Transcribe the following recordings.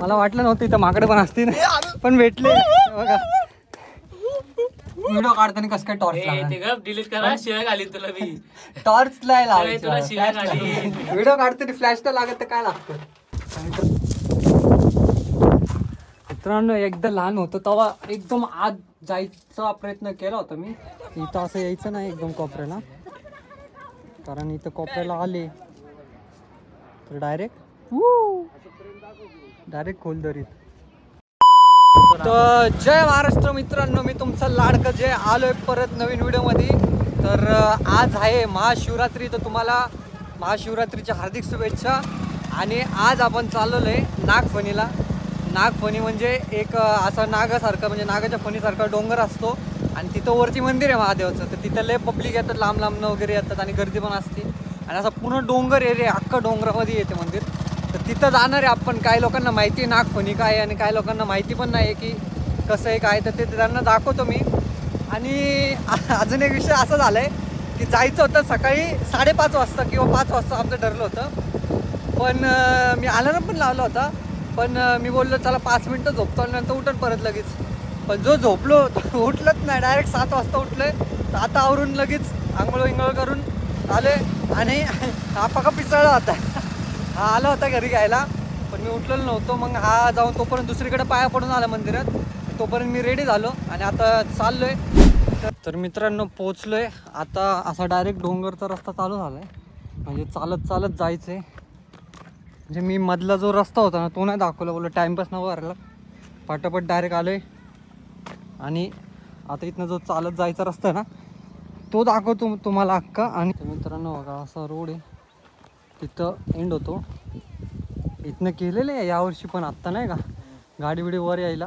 मला वाटलं नव्हतं इथं माकडे पण असतील पण भेटले बघा. व्हिडिओ काढताना कसं काय टॉर्च डिलीट करा शिवाय घालीन तुला मी. टॉर्च नाही तुला शिवाय घालीन. व्हिडिओ काढताना फ्लॅश तर लागत तर काय लागतं. मित्रांनो एकदा लहान होतं तेव्हा एकदम आत जायचा प्रयत्न केला होता मी. इथं असं यायचं नाही एकदम कोपऱ्याला, कारण इथं कोपऱ्याला आले तर डायरेक्ट खोलदरीत. तर जय महाराष्ट्र मित्रांनो, मी तुमचं लाडकं जय आलोय परत नवीन व्हिडिओमध्ये. तर आज आहे महाशिवरात्री, तर तुम्हाला महाशिवरात्रीच्या हार्दिक शुभेच्छा. आणि आज आपण चाललेलो आहे नागफणीला. नागफणी म्हणजे एक असा नागासारखा, म्हणजे नागाच्या फणीसारखा डोंगर असतो आणि तिथं वरती मंदिर आहे महादेवाचं. तर तिथं लय पब्लिक येतात, लांब लांबनं वगैरे येतात आणि गर्दी पण असते. आणि असा पूर्ण डोंगर एरिया, अख्खा डोंगरामध्ये येते मंदिर. तर तिथं जाणार आहे आपण. काही लोकांना माहिती आहे नागफणी काय आहे आणि काही लोकांना माहिती पण नाही की कसं आहे काय, तर ते त्यांना दाखवतो मी. आणि अजून एक विषय असा झाला आहे की जायचं होतं सकाळी 5:30 वाजता किंवा 5 वाजता आमचं ठरलं होतं. पण मी अलार्म पण लावला होता, पण मी बोललो चला 5 मिनटं झोपतो आणि नंतर उठून परत लगेच. पण जो झोपलो उठलंच नाही, डायरेक्ट 7 वाजता उठलोय. तर आता आवरून लगेच आंघोळ करून आले आणि हा पका पिसळला होता. हा आला होता घरी घ्यायला, पण मी उठलेलो नव्हतो. मग हा जाऊन तोपर्यंत दुसरीकडे पाया पडून आला मंदिरात. तोपर्यंत मी रेडी झालो आणि आता चाललोय. तर मित्रांनो पोचलोय आता. असा डायरेक्ट डोंगरचा रस्ता चालू झाला आहे, म्हणजे चालत चालत जायचं आहे. म्हणजे मी मधला जो रस्ता होता ना तो नाही दाखवला, बोललो टाईमपास नको करायला. पटापट डायरेक्ट आलो आहे आणि आता इथनं जो चालत जायचा रस्ता आहे ना तो दाखवतो तुम्हाला अख्खा. आणि मित्रांनो बघा असा रोड आहे, तिथं एंड होतो. इथनं केलेलं आहे यावर्षी, पण आत्ता नाही का गाडी बिडी वर यायला,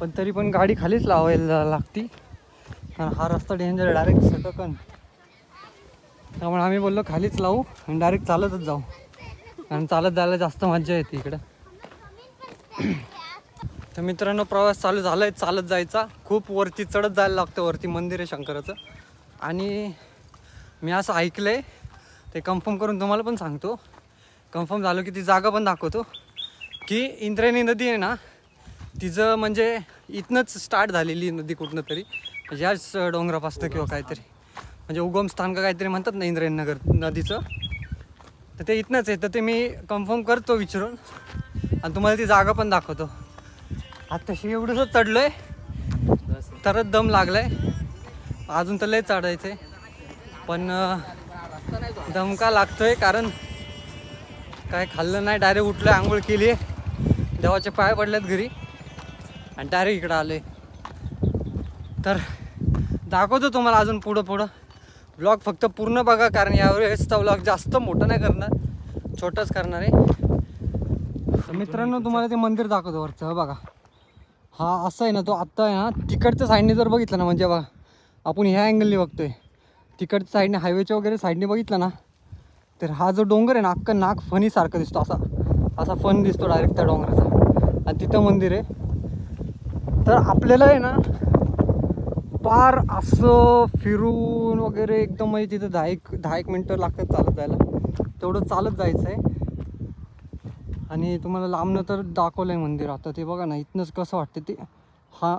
पण तरी पण गाडी खालीच लावायला लागती, कारण हा रस्ता डेंजर आहे, डायरेक्ट सटकन. त्यामुळे आम्ही बोललो खालीच लावू आणि डायरेक्ट चालतच जाऊ, कारण चालत जायला जास्त मजा येते इकडं. तर मित्रांनो प्रवास चालू झाला आहे चालत जायचा. खूप वरती चढत जायला लागतं, वरती मंदिर आहे शंकराचं. आणि मी असं ऐकलं आहे, ते कन्फर्म करून तुम्हाला पण सांगतो. कन्फर्म झालं की ती जागा पण दाखवतो, की इंद्रायणी नदी आहे ना तिचं म्हणजे इथनंच स्टार्ट झालेली नदी कुठनं तरी, म्हणजे ह्याच डोंगरापासनं किंवा काहीतरी, म्हणजे उगम स्थान का काहीतरी म्हणतात ना इंद्रायणी नगर नदीचं, तर ते इथनंच आहे. तर ते मी कन्फर्म करतो विचारून आणि तुम्हाला ती जागा पण दाखवतो. आत्ताशी एवढंच चढलो आहे तरच दम लागला आहे, अजून तर लय चढायचं आहे. पण दम का लागतो आहे, कारण काय खाल्लं नाही, डायरेक्ट उठलं आहे, आंघोळ केली आहे, देवाचे पाय पडलेत घरी आणि डायरेक्ट इकडं आलो आहे. तर दाखवतो तुम्हाला अजून पुढं व्लॉग फक्त पूर्ण बघा, कारण यावेळेसचा व्लॉग जास्त मोठं नाही करणार, छोटंच करणार आहे. मित्रांनो तुम्हाला ते मंदिर दाखवतो वरचं बघा. हा असं आहे ना, तो आत्ता आहे ना तिकडच्या साईडने जर बघितलं ना, म्हणजे बघा आपण ह्या अँगलने बघतोय, तिकडच्या साईडने हायवेच्या वगैरे साईडने बघितलं ना, तर हा जो डोंगर आहे ना अख्खा नागफणीसारखा दिसतो. असा फण दिसतो डायरेक्ट त्या डोंगराचा, आणि तिथं मंदिर आहे. तर आपल्याला आहे ना पार असं फिरून वगैरे एकदम, म्हणजे तिथं 10 मिनटं लागतात चालत जायला, तेवढं चालत जायचं आहे. आणि तुम्हाला लांबनं तर दाखवलं आहे मंदिर. आता ते बघा ना इथनंच कसं वाटतं ते, हा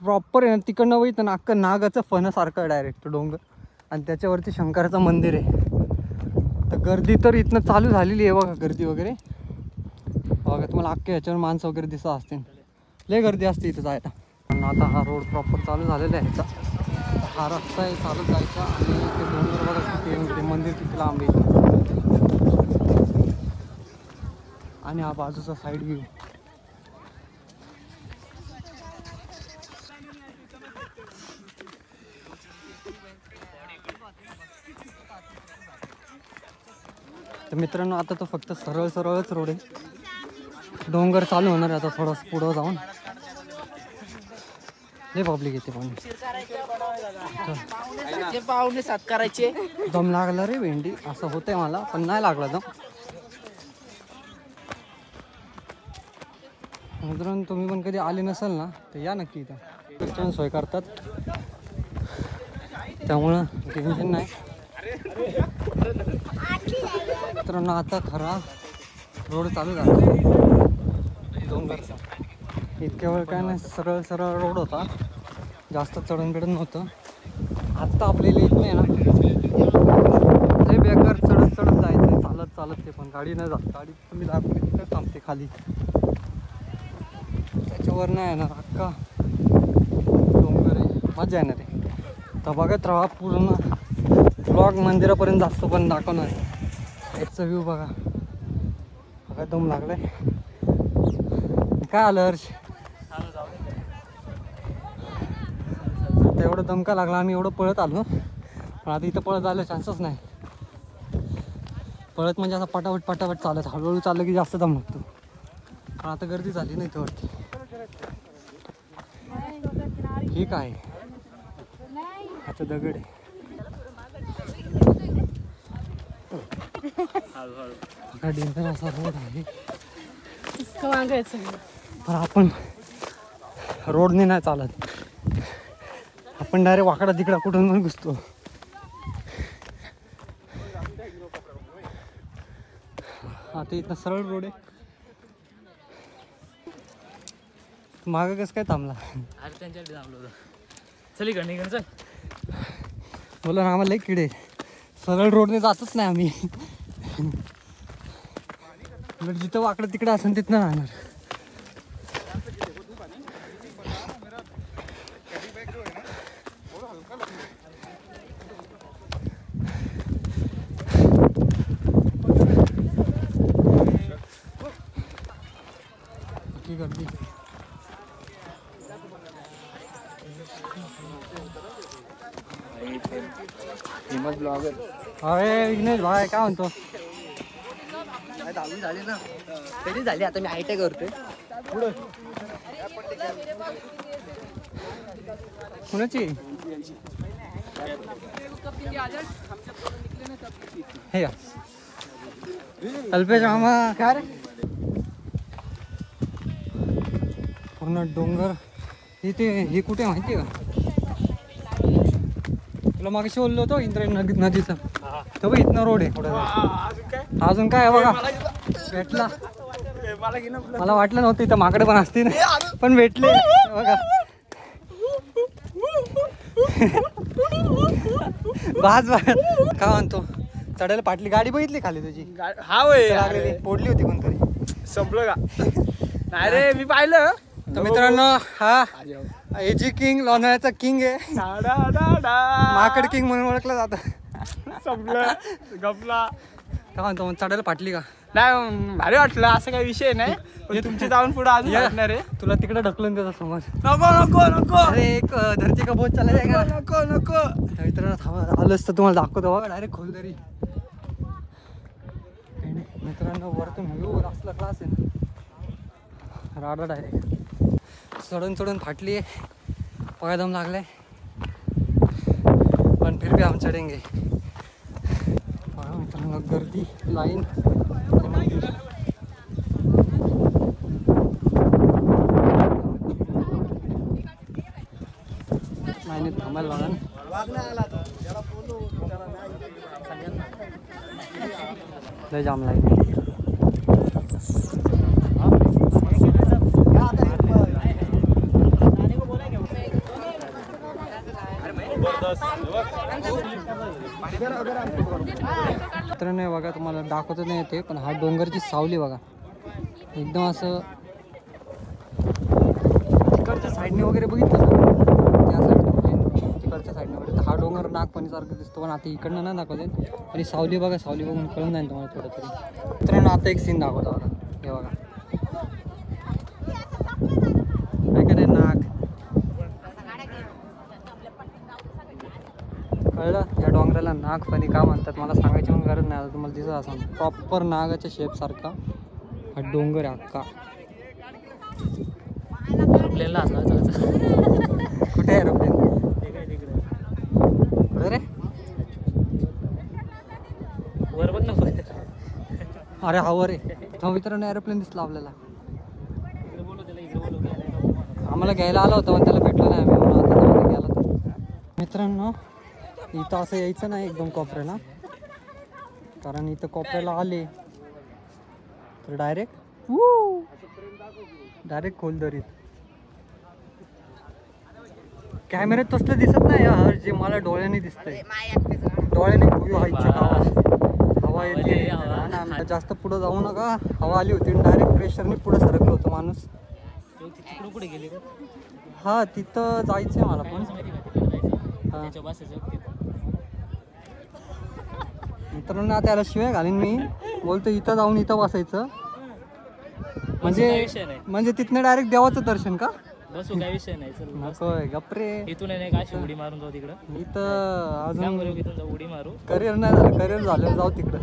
प्रॉपर आहे ना तिकडनं बघितलं ना अख्खं नागाचं फणासारखं डायरेक्ट डोंगर, आणि त्याच्यावरती शंकराचं मंदिर आहे. तर गर्दी तर इथनं चालू झालेली आहे बघा, गर्दी वगैरे बघा तुम्हाला अख्खे ह्याच्यावर माणसं वगैरे दिसत असतील, लय गर्दी असते इथं जायला. आणि आता हा रोड प्रॉपर चालू झालेला आहे ह्याचा, हा रस्ता आहे चालत जायचा. आणि ते डोंगर बघा किती, ते मंदिर किती लांब आहे, आणि हा बाजूचा साईड व्ह्यू. तर मित्रांनो आता तो फक्त सरळच रोड आहे, डोंगर चालू होणार आहे आता थोडंसं पुढं जाऊन. लय पब्लिक येते, पण पाहुणे सात करायचे. दम लागला रे भेंडी, असं होतंय मला, पण नाही लागला दम. मित्रांनो तुम्ही पण कधी आले नसाल ना तर या नक्की, इथं सोय करतात, त्यामुळं टेन्शन नाही. मित्रांनो आता खरा रोड चालू झाला, केवळ काय नाही, सरळ सरळ रोड होता, जास्त चढण बिडण नव्हतं. आत्ता आपल्याला येत नाही ना, लय बेकार चढत चढत जायचं, चालत चालत. ते पण गाडी नाही जात, गाडी तुम्ही दाखवली तिकडे थांबते खाली, त्याच्यावर नाही येणार. अख्खा डोंगर आहे, मजा येणार आहे. तर बघत राहा पूर्ण ब्लॉग, मंदिरापर्यंत जास्त पण दाखवणार. याचा व्ह्यू बघा, बघा दम लागलाय. काय आलं हर्ष, एवढं दम का लागला, आम्ही एवढं पळत आलो, पण आता इथं पळत जायला चान्सच नाही. पळत म्हणजे असं पटापट पटापट चालत, हळूहळू चाललं की जास्त दम लागतो. पण आता गर्दी झाली नाही वरती. ही काय आता दगड आहे. डेंजर असा रोड आहे, पण आपण रोडने नाही चालत, आपण डायरेक्ट वाकडा तिकडा कुठून पण घुसतो. आता इथं सरळ रोड आहे. मागं कसं काय थांबला? अरे त्यांच्याकडे थांबलो होतो. चल इकडे निघून चल. बोला ना, आम्हाला लई किडे, सरळ रोडने जातच नाही आम्ही. जिथं वाकडं तिकडं असेल तिथनं राहणार. किती गर्दी. अरे विघ्नेश भाई काय म्हणतो? दहावी झाली ना, कधी झाली, आता मी आयटी करतोय. कुणाची हे या अल्पेश मामा काय रे, पूर्ण डोंगर. इथे हे कुठे माहिती आहे का? तुला मागाशी बोललो होतो इंद्रायणी नदीचं, तो बघ इथनं रोड आहे कुठं. अजून काय बघा भेटला, मला वाटलं नव्हतं इथं माकडे पण असतील, पण भेटले बघा. बाज बाज काय म्हणतो, चढायला पाटली गाडी बघितली खाली तुझी? हा वय लागलेली पोडली होती कोणतरी. संपलं का? नाही रे, मी पाहिलं. तर मित्रांनो, हा एजी किंग, लोणावळ्याचा किंग आहे, माकड किंग म्हणून ओळखलं जातं. संपलं गपला. काय म्हणतो, मग चढायला पाटली का? नाही, भारी वाटलं, असं काही विषय नाही. पण तुमची जाऊन पुढे अजून वाटणार आहे. तुला तिकडे ढकलून देतो समोर. नको नको नको, अरे एक धरती का बोट चालायचं का? नको नको. मित्रांनो थांबा, आलंच तर तुम्हाला दाखवतो बघा, डायरेक्ट खोलदरी. मित्रांनो वरतून व्ह्यू असला क्लास आहे ना, राडा डायरेक्ट. चढून चढून फाटली आहे, पाय दम लागलाय, पण फिर भी हम चढेंगे. बघा मित्रांनो गर्दी, लाईन, लाईनीत थांबायला लागेल. लय जाम लाईन. तर नाही बघा, तुम्हाला दाखवत नाही येते, पण हा डोंगरची सावली बघा, एकदम असं तिकडच्या साईडने वगैरे बघितलं ना, त्या साईडने तिकडच्या साईडने वगैरे, तर हा डोंगर नागपणीसारखं दिसतो, पण आता इकडनं नाही दाखवते. आणि सावली बघा, सावली बघून कळून जाईल तुम्हाला थोडं तरी. मित्रांनो आता एक सीन दाखवतो बघा, हे बघा काय काय नाग, कळलं? या डोंगराला नागफणी का म्हणतात मला सांगायची पण गरज नाही, आता तुम्हाला दिसत असं प्रॉपर नागाच्या शेपसारखा हा डोंगर आहे अख्खा. एरोप्लेनला असला कुठे आहे एरोप्लेन? कुठे रे? वर बघ ना. अरे हा वर आहे. तो मित्रांनो एरोप्लेन दिसला आपल्याला, आम्हाला घ्यायला आला होता पण त्याला भेटलं नाही आम्ही, म्हणून आता जाऊन गेला तर. मित्रांनो इथं असं यायचं नाही एकदम कोपऱ्याला, कारण इथं कोपऱ्याला आले तर डायरेक्ट खोलदरीत. कॅमेऱ्यात तसलं दिसत नाही यार, जे मला डोळ्याने दिसतंय. डोळ्याने हवा येते ना. जास्त पुढे जाऊ नका, हवा आली होती डायरेक्ट प्रेशरने पुढे सरकलो होतो माणूस. तिकडे कुठे गेले का? हा तिथं जायचंय मला पण. मित्रांनो त्याला शिवाय घालीन मी, बोलतो इथं जाऊन इथं बसायचं म्हणजे तिथनं डायरेक्ट देवाचं दर्शन का? बसू काय विषय नाही. चल नकोय गप्रे. इथून नाही का अशी उडी मारून जाऊ तिकडं. इथं अजून इथून जाऊ उडी मारू. करिअर नाही झालं, करिअर झालं जाऊ तिकडं.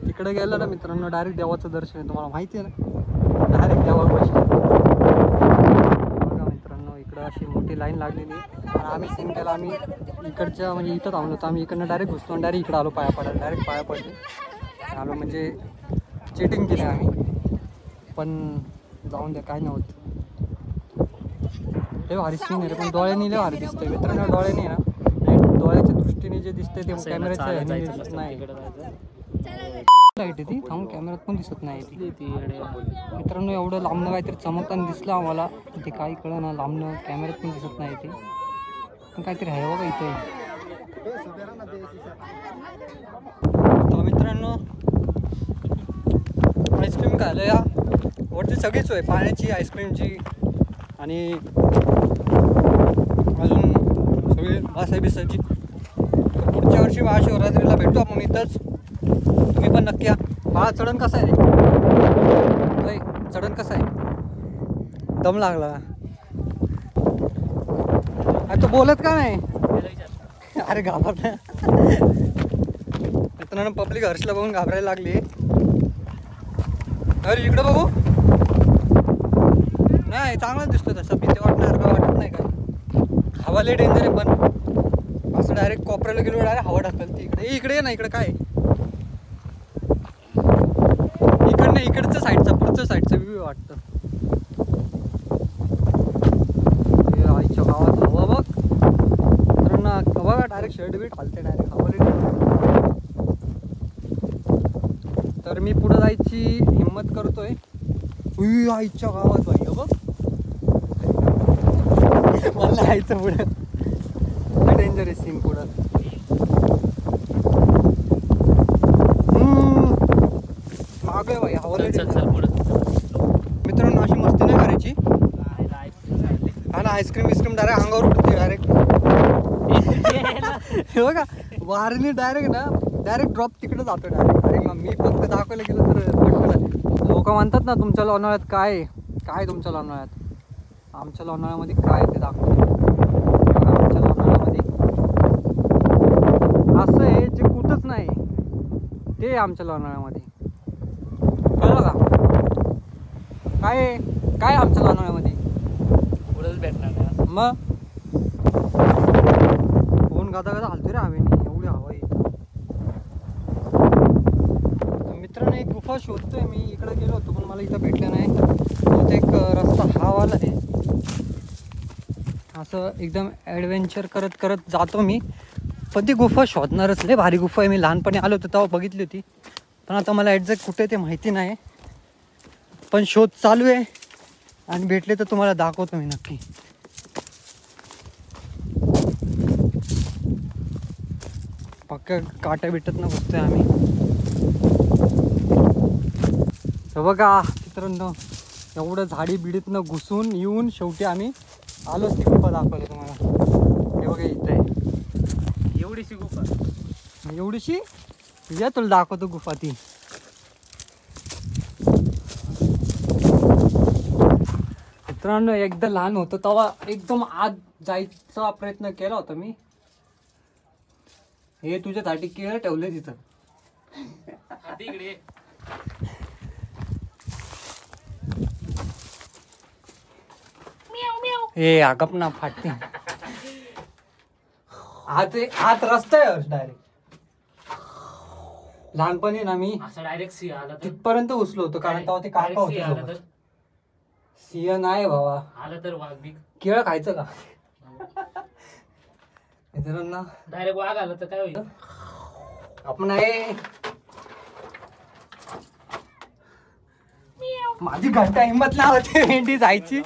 तिकडे गेलं ना मित्रांनो डायरेक्ट देवाचं दर्शन आहे. तुम्हाला माहिती आहे ना, डायरेक्ट देवापाशी. बघा मित्रांनो इकडं अशी मोठी लाईन लागलेली आहे. आणि आम्ही सीन केला, आम्ही इकडच्या म्हणजे इथं थांबलो होतो. आम्ही इकडनं डायरेक्ट घुसतो आणि डायरेक्ट इकडं आलो पाया पडायला. डायरेक्ट पाया पडले आलो, म्हणजे चीटिंग केली आम्ही. पण जाऊन द्या, काय नव्हतं. लय भारी सीन आहे रे, पण डोळ्याने लय भारी दिसतंय मित्रांनो. डोळ्याने ना डोळ्याच्या दृष्टीने जे दिसतंय ते कॅमेऱ्याच्या ह्याने दिसत नाही. लाईट आहे ती, थांबून कॅमेऱ्यात पण दिसत नाही ती. मित्रांनो एवढं लांबनं काहीतरी चमकताना दिसलं आम्हाला, ते काही कळलं ना. लांबनं कॅमेऱ्यात पण दिसत नाही ते, पण काहीतरी आहे बघा इथे. तर मित्रांनो आईस्क्रीम खायला या वरती सगळीच सोय, पाण्याची, आईस्क्रीमची आणि अजून सगळी मासे बिसाची. पुढच्या वर्षी महाशिवरात्रीला भेटू आपण इथंच. तुम्ही पण नक्की या. हा चढण कसा आहे रे? चढण कसा आहे? दम लागला. अरे तो बोलत का नाही? अरे घाबरला. मित्रांनो पब्लिक हर्षला बघून घाबरायला लागली. अरे इकडं बघू. नाही चांगलाच दिसतो तसं, भीती वाटण्यासारखं वाटत नाही काय. हवा लय डेंजर आहे, पण असं डायरेक्ट कोपऱ्याला गेलो डायरेक्ट हवा ढकलते. इकडे ये ना, इकडे काय इकडं नाही, इकडचं साईडचा पुढच्या साईडचा व्ह्यू वाटतं. आईच्या गावात हवा बघ तर बघा, डायरेक्ट शर्ट बीट हालते डायरेक्ट हवा. तर मी पुढे जायची हिंमत करतोय. आईच्या गावात भाई बघ, मला जायचं पुढं. डेंजर आहे सीन पुढं. मागे भाई हवा. मित्रांनो अशी मस्ती नाही करायची. हा ना, आईस्क्रीम बिस्क्रीम डायरेक्ट अंगावर उठते डायरेक्ट. हे बघा वारणी डायरेक्ट ना, डायरेक्ट ड्रॉप तिकडे जातो डायरेक्ट. अरे मग मी फक्त दाखवायला गेलो तर पटकन. लोक म्हणतात ना तुमच्या लोणावळ्यात काय काय, तुमच्या लोणावळ्यात. आमच्या लोणावळ्यामध्ये काय ते दाखवतो. आमच्या लोणावळ्यामध्ये असं आहे जे कुठंच नाही, ते आमच्या लोणावळ्यामध्ये. कळलं का काय काय आमच्या लोणावळ्यामध्ये पुढेच भेटणार नाही. मग फोन गादा गादा हलतोय रे हवेने, एवढी हवा आहे. मित्रांनो एक गुफा शोधतोय मी. इकडे गेलो होतो पण मला इथं भेटलं नाही. बहुतेक रस्ता हा वाला आहे. असं एकदम ॲडव्हेंचर करत करत जातो मी, पण ती गुफा शोधणारच. लय भारी गुफा आहे. मी लहानपणी आलो होतो तेव्हा बघितली होती, पण आता मला एक्झॅक्ट कुठे ते माहिती नाही. पण शोध चालू आहे आणि भेटले तर तुम्हाला दाखवतो मी नक्की. पक्का काट्या भेटत ना बसतोय आम्ही. तर बघा मित्रांनो एवढं झाडी बिडीतनं घुसून येऊन शेवटी आम्ही आलोच. ती गुफा दाखवलं तुम्हाला. हे बघा इथं आहे एवढीशी गुफा. एवढीशी. या तुला दाखवतो गुफा ती. मित्रांनो एकदा लहान होतो तेव्हा एकदम आत जायचा प्रयत्न केला होता मी. हे तुझ्यासाठी केळं ठेवले तिथं. तिकडे हे आगप ना फाटते. आत रस्ता आहे डायरेक्ट. लहानपणी ना मी असं डायरेक्ट सी आला तर तिथपर्यंत उचलो होतो, कारण तेव्हा ते काका होते सोबत. सिंह नाही भावा, आलं तर वाघ बी केळं खायचं का? मित्रांनो डायरेक्ट वाघ आलं तर काय होईल? आपण आहे माझी घंटा हिंमत नाही होते भेंडी जायची.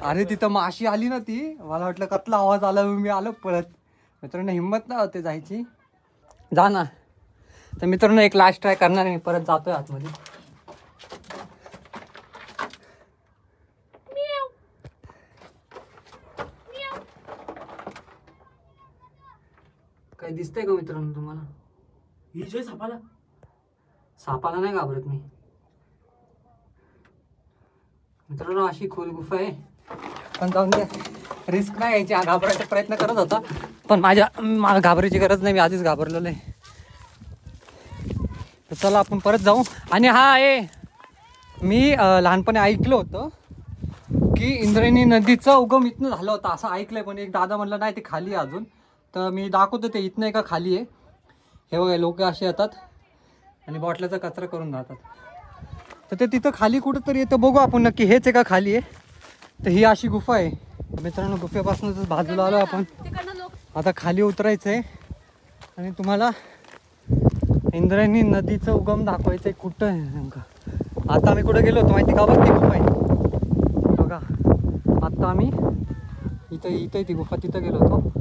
अरे तिथं माशी आली ना ती, मला वाटलं कसला आवाज आला, मी आलो पळत. मित्रांनो हिंमत नाही होते जायची. जा ना. तर मित्रांनो एक लास्ट ट्राय करणार आहे मी, परत जातोय आतमध्ये. काही दिसतंय का मित्रांनो तुम्हाला? ही जे सापाला सापाला नाही घाबरत मी मित्रांनो. अशी खोल गुफा आहे, पण जाऊन द्या, रिस्क नाही घ्यायची. घाबरायचा प्रयत्न करत होता, पण मला घाबरायची गरज नाही, मी आधीच घाबरलेलो आहे. तर चला आपण परत जाऊ. आणि हा मी लहानपणी ऐकलं होतं की इंद्रायणी नदीचा उगम इथनं झाला होता, असं ऐकलंय. पण एक दादा म्हणलं नाही ते खाली आहे अजून. तर मी दाखवतो ते इथनं एका खाली आहे. हे बघा लोक असे येतात आणि बॉटल्याचा कचरा करून जातात. तर ते तिथं खाली कुठंतरी येतं, बघू आपण नक्की हेच एका खाली आहे. तर ही अशी गुफा आहे मित्रांनो. गुफेपासूनच बाजूला आलो आपण. आता खाली उतरायचं आहे आणि तुम्हाला इंद्रायणी नदीचं उगम दाखवायचं आहे. कुठं आहे नेमकं? आता आम्ही कुठं गेलो होतो माहिती का? बघ ती गुफा आहे बघा. आता आम्ही इथं ती गुफा, तिथं गेलो होतो.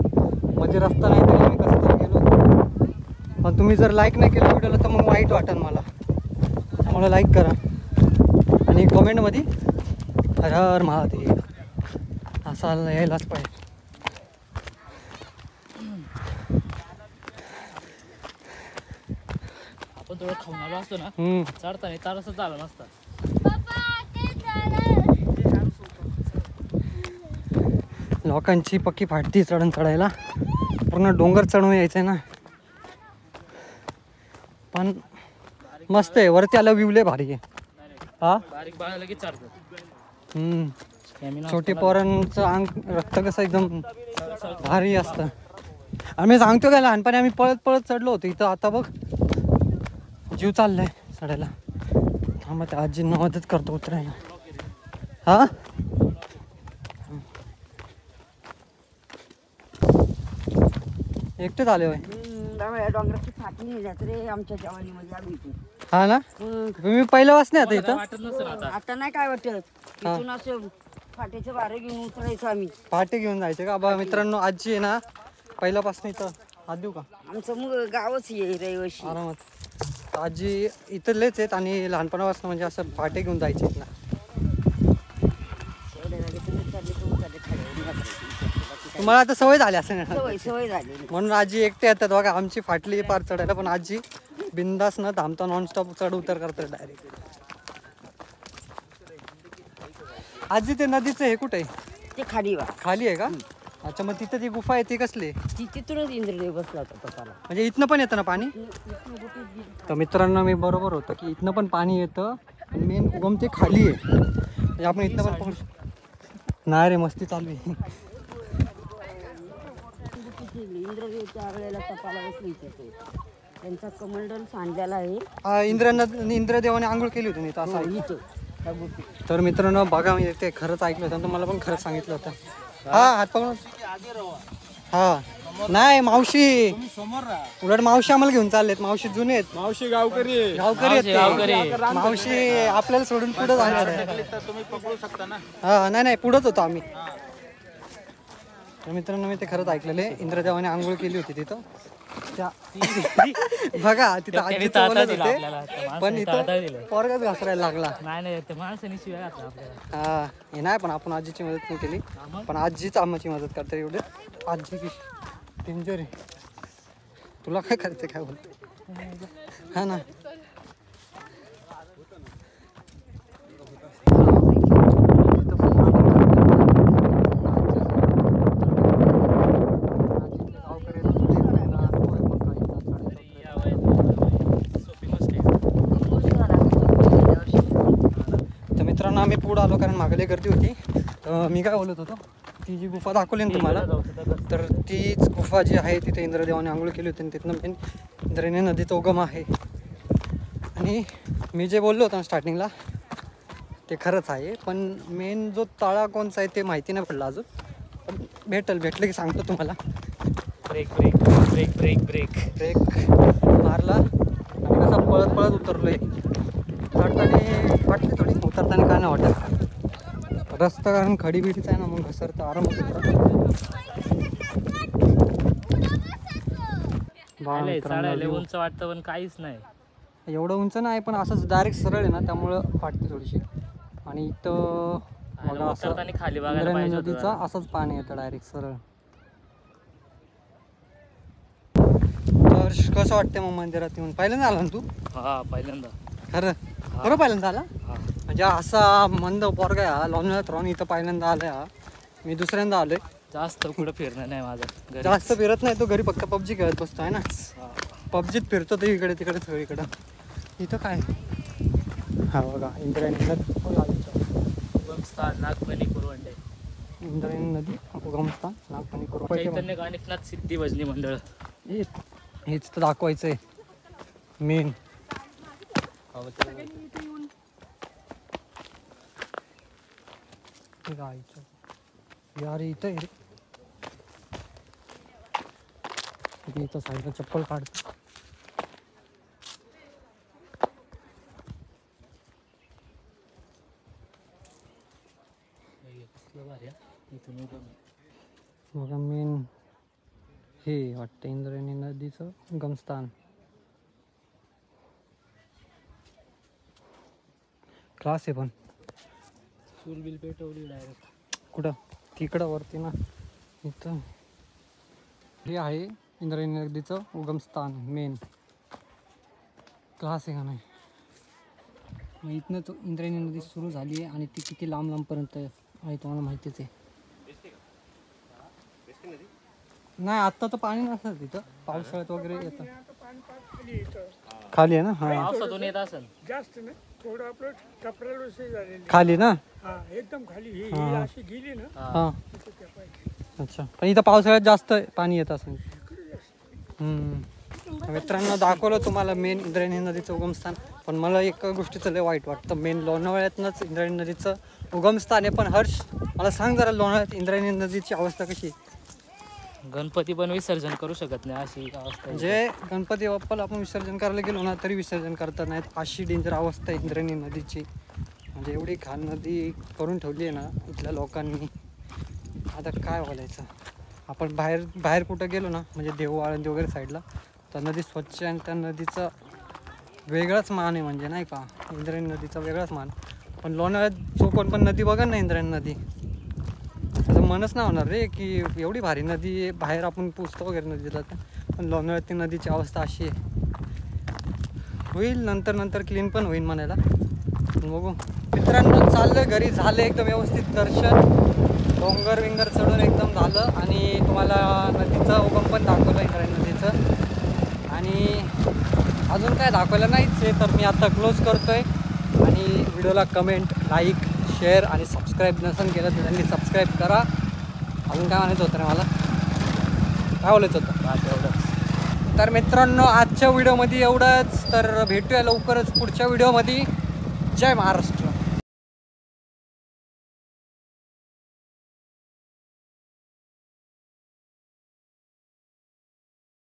मध्ये रस्ता नाही तरी आम्ही कसं तरी गेलो होतो. पण तुम्ही जर लाईक नाही केलं व्हिडिओला तर मग वाईट वाटेल मला लाईक करा आणि कमेंटमध्ये हर हर महादेव असं यायलाच पाहिजे. आपण थोडं खाऊन आलो असतो ना, चढताना तारसच झाला नसता. लोकांची पक्की फाटती चढायला, पूर्ण डोंगर चढून यायचंय ना. पण मस्त आहे, वरती आलं व्ह्यू लय भारी आहे. हा बारीक बाळा लगेच चढतात. छोटे पोरांचं अंग रक्त कसं एकदम भारी असतं. आणि मी सांगतो काय, लहानपणी आम्ही पळत चढलो होतो इथं. आता बघ जीव चाललाय चढायला. मग त्या आजींना मदत करतो उतरायला. हा एकटेच आले होय? डोंगराची फाटणी रे आमच्या जवानीमध्ये आम्ही. हा ना, तुम्ही पहिल्या वाच नाही आता इथं? वाटत नसेल आता. आता नाही काय वाटत, इथून असं फाट्याचे वारे घेऊन उतरायचं आम्ही. पाटे घेऊन जायचे का? बा मित्रांनो आजी आहे ना पहिल्यापासून इथं. हात देऊ का? आमचं मग गावच आहे रहिवाशी. आरामात. आजी इथलेच आहेत आणि लहानपणापासून म्हणजे असं पाटे घेऊन जायचे ना. तुम्हाला आता सवय झाली असं सवय झाली म्हणून आजी एकटे येतात बघा. आमची फाटली पार चढायला, पण आजी बिंदास न थांबता नॉनस्टॉप चढ उतर करतात डायरेक्ट. आजी ते नदीचं हे कुठे आहे? ते खाली खाली आहे का? अच्छा, मग तिथं ती गुफा आहे ती कसली? तिथूनच इंद्रदेव बसला होता कपाला. म्हणजे इथनं पण येतं ना पाणी? तर मित्रांनो मी बरोबर होतं की इथनं पण पाणी येतं, आणि मेन उगम ते खाली आहे. म्हणजे आपण इथनं पण पाहू शकतो. नाही रे, मस्ती चालू आहे. इंद्रदेव त्यावेळेला कपाला बसले, त्यांचा कमंडल सांडलेला आहे. इंद्रदेवाने आंघोळ केली होती मी असं ऐकलं. तर मित्रांनो बघा, मी ते खरंच ऐकलं होतं, तुम्हाला पण खरंच सांगितलं होतं. हा हात पकडून. हा नाही मावशी, उलट मावशी आम्हाला घेऊन चाललेत. मावशी जुने आहेत. मावशी गावकरी आहेत. मावशी आपल्याला सोडून पुढे जाणार आहे. तुम्ही पकडू शकता ना. हा नाही पुढंच होतो आम्ही. तर मित्रांनो मी ते खरंच ऐकलेलं आहे, इंद्रदेवाने आंघोळ केली होती तिथं. बघा तिथं आजीचं बोलत होते, पण इथं पोरगाच घासरायला लागला. नाही ते माणसाने शिवाय घातला आपल्याला. हा हे नाही, पण आपण आजीची मदत नाही केली, पण आजीच आम्हाची मदत करते. एवढे आजी की डेंजर आहे. तुला काय करायचं काय बोलतो? हा ना. मित्रांनो आम्ही पुढे आलो कारण मागले गर्दी होती. तर मी काय बोलत होतो, ती जी गुफा दाखवली ना तुम्हाला, तर तीच गुफा जी आहे तिथे इंद्रदेवाने आंघोळ केली होती आणि तिथनं मेन इंद्रायणी नदीचा उगम आहे. आणि मी जे बोललो होतो ना स्टार्टिंगला ते खरंच आहे, पण मेन जो तळा कोणचा आहे ते माहिती नाही पडला अजून, पण भेटलं की सांगतो तुम्हाला. Break break break break break break मारला आणि कसा पळत उतरलोय. चढताना वाटली थोडी करताना काय नाही वाटत. रस्ता कारण खडी बिडीच आहे ना, मग घसरतं आरामात होतं. बा मित्रांनो, लय उंच वाटतं पण काहीच नाही. एवढं उंच नाही पण असंच डायरेक्ट सरळ आहे ना, त्यामुळं फाटते थोडीशी. आणि इथं बघा असं उतरताना खाली बघायला इंद्रायणी पाहिजे होतं नदीचा जरा. असंच पाणी येतं डायरेक्ट सरळ. तर कसं वाटतं मग मंदिरात येऊन? पहिल्यांदा आला ना तू? हा पहिल्यांदा. खरं खरं पहिल्यांदा आला? हा. म्हणजे असा मंद पोरगा आहे हा, लोणावळ्यात राहून इथं पहिल्यांदा आलाय हा. मी दुसऱ्यांदा आलोय. जास्त कुठं फिरणं नाही माझं घरी. जास्त फिरत नाही तो, घरी फक्त पबजी खेळत बसतो आहे ना. हा. पबजीत फिरतो तो इकडे तिकडे सगळीकडं. इथं काय हा बघा इंद्रायणी नदी, उगमस्थान नागपणी कुरवंडे. इंद्रायणी नदी उगमस्थान नागपणी करू. चैतन्य गणेशनाथ सिद्धी भजनी मंडळ. हेच तर दाखवायचंय मेन. यार इथं आहे रे. इथं साईडला चप्पल काढतो. बघा मेन हे वाटतं इंद्रायणी नदीचं उगमस्थान. क्लास आहे पण. चूल बिल पेटवली डायरेक्ट. कुठं? तिकडं वरती ना. इथं हे आहे इंद्रायणी नदीचं उगमस्थान मेन. क्लास आहे का नाही? मग इथनं तो इंद्रायणी नदी सुरू झाली आहे आणि ती किती लांब लांबपर्यंत आहे तुम्हाला माहितीच आहे. नाही आत्ता तर पाणी नसतं तिथं, पावसाळ्यात वगैरे येतं. खाली आहे ना? हा पावसातून येत असेल. जास्त नाही, थोडं आपलं टपऱ्याला विषय झालेली. खाली ना. हा एकदम खाली ही हा. अशी गेली ना हा तिथं त्या पाहिजे. अच्छा, पण इथं पावसाळ्यात जास्त पाणी येत असेल. मित्रांनो दाखवलं तुम्हाला मेन इंद्रायणी नदीचं उगमस्थान. पण मला एक गोष्टीचं लय वाईट वाटतं, मेन लोणावळ्यातनंच इंद्रायणी नदीचं उगमस्थान आहे. पण हर्ष मला सांग जरा, लोणावळ्यात इंद्रायणी नदीची अवस्था कशी आहे? गणपती पण विसर्जन करू शकत नाही अशी अवस्था आहे. म्हणजे गणपती बाप्पाला आपण विसर्जन करायला गेलो ना तरी विसर्जन करता नाहीत, अशी डेंजर अवस्था आहे इंद्रायणी नदीची. म्हणजे एवढी घाण नदी करून ठेवली आहे ना इथल्या लोकांनी. आता काय बोलायचं. आपण बाहेर कुठं गेलो ना, म्हणजे देऊ आळंदी वगैरे साईडला, तर नदी स्वच्छ आणि त्या नदीचा वेगळाच मान आहे. म्हणजे नाही का, इंद्रायणी नदीचा वेगळाच मान. पण लोणावळ्यात जो कोण पण नदी बघा ना इंद्रायणी नदी, त्याचं मनच नाही होणार रे की एवढी भारी नदी आहे. बाहेर आपण पुसतो वगैरे नदीला, पण लोणावळ्यात ती नदीची अवस्था अशी आहे. होईल नंतर क्लीन पण होईल म्हणायला. बघू मित्रांनो, चाललं घरी. झालं एकदम व्यवस्थित दर्शन, डोंगर विंगर चढून एकदम झालं. आणि तुम्हाला नदीचं उगम पण दाखवलं इंद्रायणी नदीचं. आणि अजून काय दाखवायला नाहीच आहे, तर मी आता क्लोज करतोय. आणि व्हिडिओला कमेंट, लाईक, शेअर आणि सबस्क्राईब नसेल केलं तर त्यांनी सबस्क्राईब करा. अजून काय म्हणायचं होतं रे मला, काय बोलायचं होतं? तर मित्रांनो आजच्या व्हिडिओमध्ये एवढंच. तर भेटूया लवकरच पुढच्या व्हिडिओमध्ये. जय महाराष्ट्र.